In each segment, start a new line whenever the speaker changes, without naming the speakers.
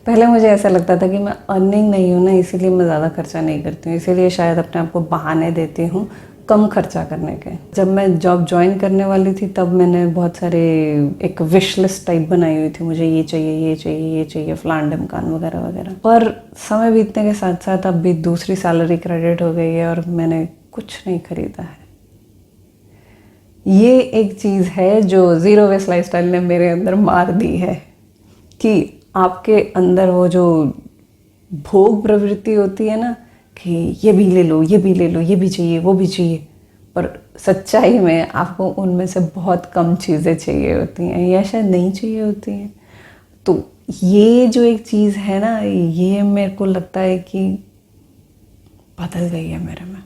पहले मुझे ऐसा लगता था कि मैं अर्निंग नहीं हूँ ना, इसीलिए मैं ज़्यादा खर्चा नहीं करती हूँ, इसीलिए शायद अपने आप को बहाने देती हूँ कम खर्चा करने के। जब मैं जॉब ज्वाइन करने वाली थी तब मैंने बहुत सारे एक विश लिस्ट टाइप बनाई हुई थी, मुझे ये चाहिए, ये चाहिए, ये चाहिए, फलान ढिमकान वगैरह वगैरह। पर समय बीतने के साथ साथ अब भी दूसरी सैलरी क्रेडिट हो गई है और मैंने कुछ नहीं खरीदा है। ये एक चीज़ है जो ज़ीरो वेस्ट लाइफस्टाइल ने मेरे अंदर मार दी है कि आपके अंदर वो जो भोग प्रवृत्ति होती है ना कि ये भी ले लो, ये भी ले लो, ये भी चाहिए, वो भी चाहिए, पर सच्चाई में आपको उनमें से बहुत कम चीज़ें चाहिए होती हैं या शायद नहीं चाहिए होती हैं। तो ये जो एक चीज़ है ना, ये मेरे को लगता है कि बदल गई है मेरे में।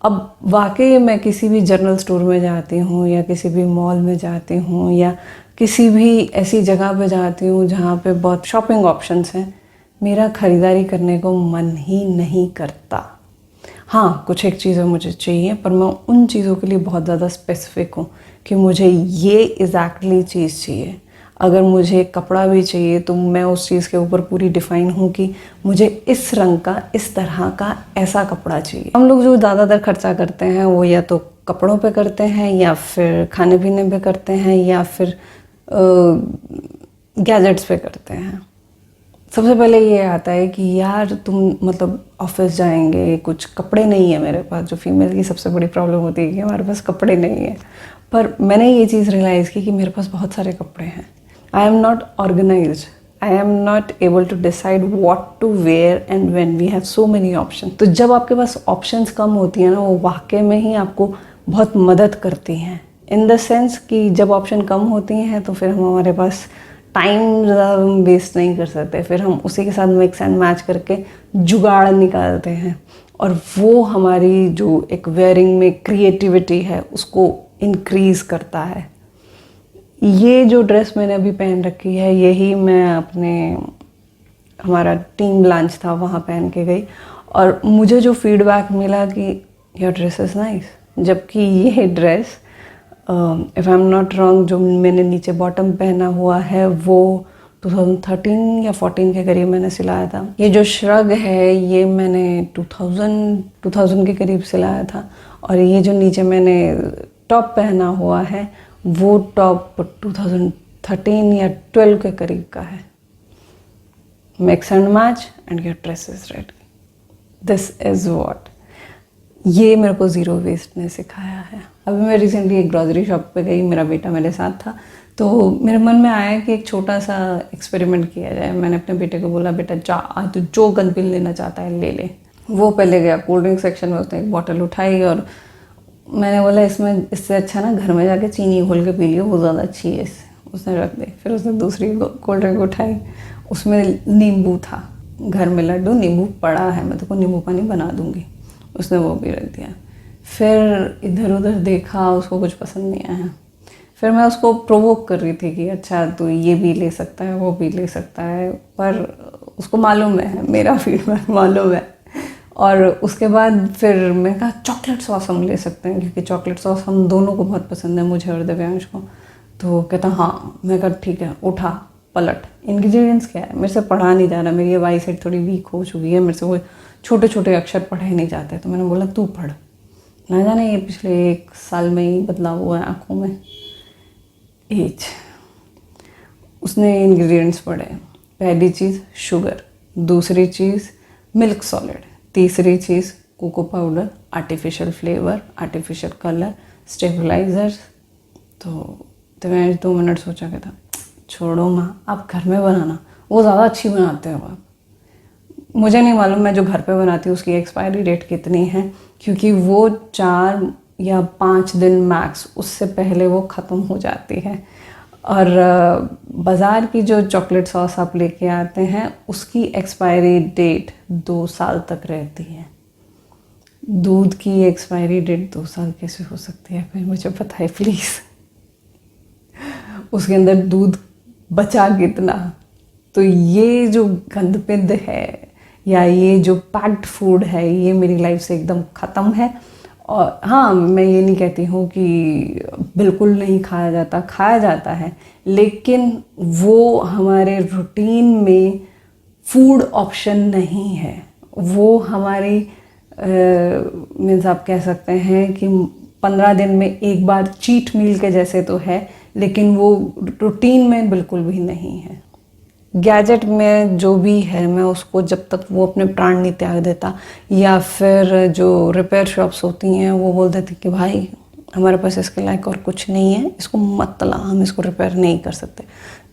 अब वाकई मैं किसी भी जनरल स्टोर में जाती हूँ या किसी भी मॉल में जाती हूँ या किसी भी ऐसी जगह पे जाती हूँ जहाँ पे बहुत शॉपिंग ऑप्शंस हैं, मेरा ख़रीदारी करने को मन ही नहीं करता। हाँ, कुछ एक चीज़ें मुझे चाहिए, पर मैं उन चीज़ों के लिए बहुत ज़्यादा स्पेसिफिक हूँ कि मुझे ये एग्जैक्टली चीज़ चाहिए। अगर मुझे कपड़ा भी चाहिए तो मैं उस चीज़ के ऊपर पूरी डिफ़ाइन हूँ कि मुझे इस रंग का, इस तरह का, ऐसा कपड़ा चाहिए। हम लोग जो ज़्यादातर खर्चा करते हैं वो या तो कपड़ों पे करते हैं या फिर खाने पीने पे करते हैं या फिर गैजेट्स पे करते हैं। सबसे पहले ये आता है कि यार तुम मतलब ऑफिस जाएंगे, कुछ कपड़े नहीं है मेरे पास। जो फीमेल की सबसे बड़ी प्रॉब्लम होती है कि हमारे पास कपड़े नहीं है। पर मैंने ये चीज़ रियलाइज़ की कि मेरे पास बहुत सारे कपड़े हैं। I am not organized, I am not able to decide what to wear and when we have so many option. तो जब आपके पास ऑप्शंस कम होती हैं ना, वो वाकई में ही आपको बहुत मदद करती हैं। इन द सेंस कि जब ऑप्शन कम होती हैं तो फिर हमारे पास टाइम ज़्यादा वेस्ट नहीं कर सकते, फिर हम उसी के साथ मिक्स एंड मैच करके जुगाड़ निकालते हैं और वो हमारी जो एक वेयरिंग में क्रिएटिविटी है उसको इंक्रीज़ करता है। ये जो ड्रेस मैंने अभी पहन रखी है, यही मैं अपने हमारा टीम लंच था वहाँ पहन के गई और मुझे जो फीडबैक मिला कि योर ड्रेस इज़ नाइस, जबकि ये dress if I am not wrong जो मैंने नीचे बॉटम पहना हुआ है वो 2013 या 14 के करीब मैंने सिलाया था। ये जो श्रग है ये मैंने 2000 के करीब सिलाया था और ये जो नीचे मैंने टॉप पहना हुआ है वो टॉप 2013 या 12 के करीब का है। Mix and match and your dress is ready. This is what ये मेरे को ज़ीरो वेस्ट ने सिखाया है। अभी मैं रिसेंटली एक ग्रॉसरी शॉप पे गई, मेरा बेटा मेरे साथ था, तो मेरे मन में आया कि एक छोटा सा एक्सपेरिमेंट किया जाए। मैंने अपने बेटे को बोला, बेटा जा आज तो जो गन लेना चाहता है ले ले। वो पहले गया कोल्ड ड्रिंक सेक्शन में, उसने एक बॉटल उठाई और मैंने बोला इसमें इससे अच्छा ना घर में जाके चीनी घोल के पी लियो, वो ज़्यादा अच्छी है इससे। उसने रख दी। फिर उसने दूसरी कोल्ड ड्रिंक उठाई, उसमें नींबू था, घर में लड्डू नींबू पड़ा है, मैं तो नींबू पानी बना दूँगी, उसने वो भी रख दिया। फिर इधर उधर देखा, उसको कुछ पसंद नहीं आया। फिर मैं उसको प्रोवोक कर रही थी कि अच्छा तो ये भी ले सकता है, वो भी ले सकता है, पर उसको मालूम है, मेरा फीडबैक मालूम है। और उसके बाद फिर मैं कहा चॉकलेट सॉस हम ले सकते हैं, क्योंकि चॉकलेट सॉस हम दोनों को बहुत पसंद है, मुझे और दिव्यांश को। तो कहता हाँ। मैं कहा ठीक है, उठा पलट, इंग्रेडिएंट्स क्या है, मेरे से पढ़ा नहीं जा रहा, मेरी ये आई साइड थोड़ी वीक हो चुकी है, मेरे से वो छोटे छोटे अक्षर पढ़े नहीं जाते। तो मैंने बोला तू पढ़, ना जाने ये पिछले 1 साल में ही बदलाव हुआ है आँखों में एज। उसने इंग्रेडिएंट्स पढ़े, पहली चीज़ शुगर, दूसरी चीज़ मिल्क सॉलिड, तीसरी चीज़ cocoa powder, artificial flavour, artificial colour, stabilisers. तो मैं 2 मिनट सोचा कि था छोड़ो माँ, आप घर में बनाना, वो ज़्यादा अच्छी बनाते हो आप। मुझे नहीं मालूम मैं जो घर पे बनाती हूँ उसकी एक्सपायरी डेट कितनी है, क्योंकि वो 4 या 5 दिन मैक्स, उससे पहले वो ख़त्म हो जाती है। और बाज़ार की जो चॉकलेट सॉस आप लेके आते हैं उसकी एक्सपायरी डेट 2 साल तक रहती है। दूध की एक्सपायरी डेट 2 साल कैसे हो सकती है, फिर मुझे बताइए प्लीज़। उसके अंदर दूध बचा कितना। तो ये जो गंदपिंद है या ये जो पैक्ड फूड है, ये मेरी लाइफ से एकदम ख़त्म है। और हाँ, मैं ये नहीं कहती हूँ कि बिल्कुल नहीं खाया जाता, खाया जाता है, लेकिन वो हमारे रूटीन में फूड ऑप्शन नहीं है, वो हमारी मीन्स आप कह सकते हैं कि 15 दिन में एक बार चीट मील के जैसे तो है, लेकिन वो रूटीन में बिल्कुल भी नहीं है। गैजेट में जो भी है मैं उसको जब तक वो अपने प्राण नहीं त्याग देता, या फिर जो रिपेयर शॉप्स होती हैं वो बोल देती कि भाई हमारे पास इसके लायक और कुछ नहीं है, इसको मत ला, हम इसको रिपेयर नहीं कर सकते,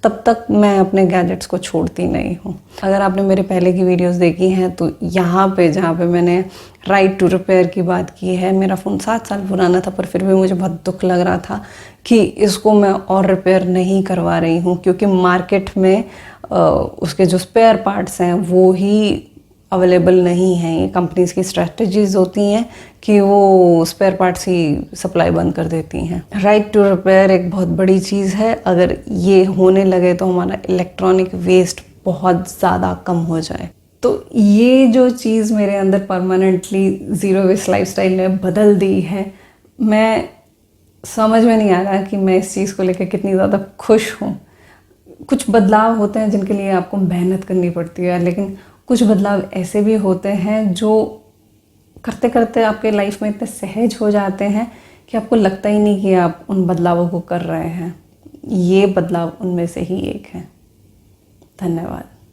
तब तक मैं अपने गैजेट्स को छोड़ती नहीं हूँ। अगर आपने मेरे पहले की वीडियोस देखी हैं तो यहाँ पे जहाँ पे मैंने राइट टू रिपेयर की बात की है, मेरा फ़ोन 7 साल पुराना था, पर फिर भी मुझे बहुत दुख लग रहा था कि इसको मैं और रिपेयर नहीं करवा रही हूँ, क्योंकि मार्केट में उसके जो स्पेयर पार्ट्स हैं वो ही अवेलेबल नहीं हैं। ये कंपनीज़ की स्ट्रेटजीज होती हैं कि वो स्पेयर पार्ट्स ही सप्लाई बंद कर देती हैं। राइट टू रिपेयर एक बहुत बड़ी चीज़ है। अगर ये होने लगे तो हमारा इलेक्ट्रॉनिक वेस्ट बहुत ज़्यादा कम हो जाए। तो ये जो चीज़ मेरे अंदर परमानेंटली ज़ीरो वेस्ट लाइफस्टाइल ने बदल दी है, मैं समझ में नहीं आ रहा कि मैं इस चीज़ को लेकर कितनी ज़्यादा खुश हूँ। कुछ बदलाव होते हैं जिनके लिए आपको मेहनत करनी पड़ती है, लेकिन कुछ बदलाव ऐसे भी होते हैं जो करते करते आपके लाइफ में इतने सहज हो जाते हैं कि आपको लगता ही नहीं कि आप उन बदलावों को कर रहे हैं। ये बदलाव उनमें से ही एक है। धन्यवाद।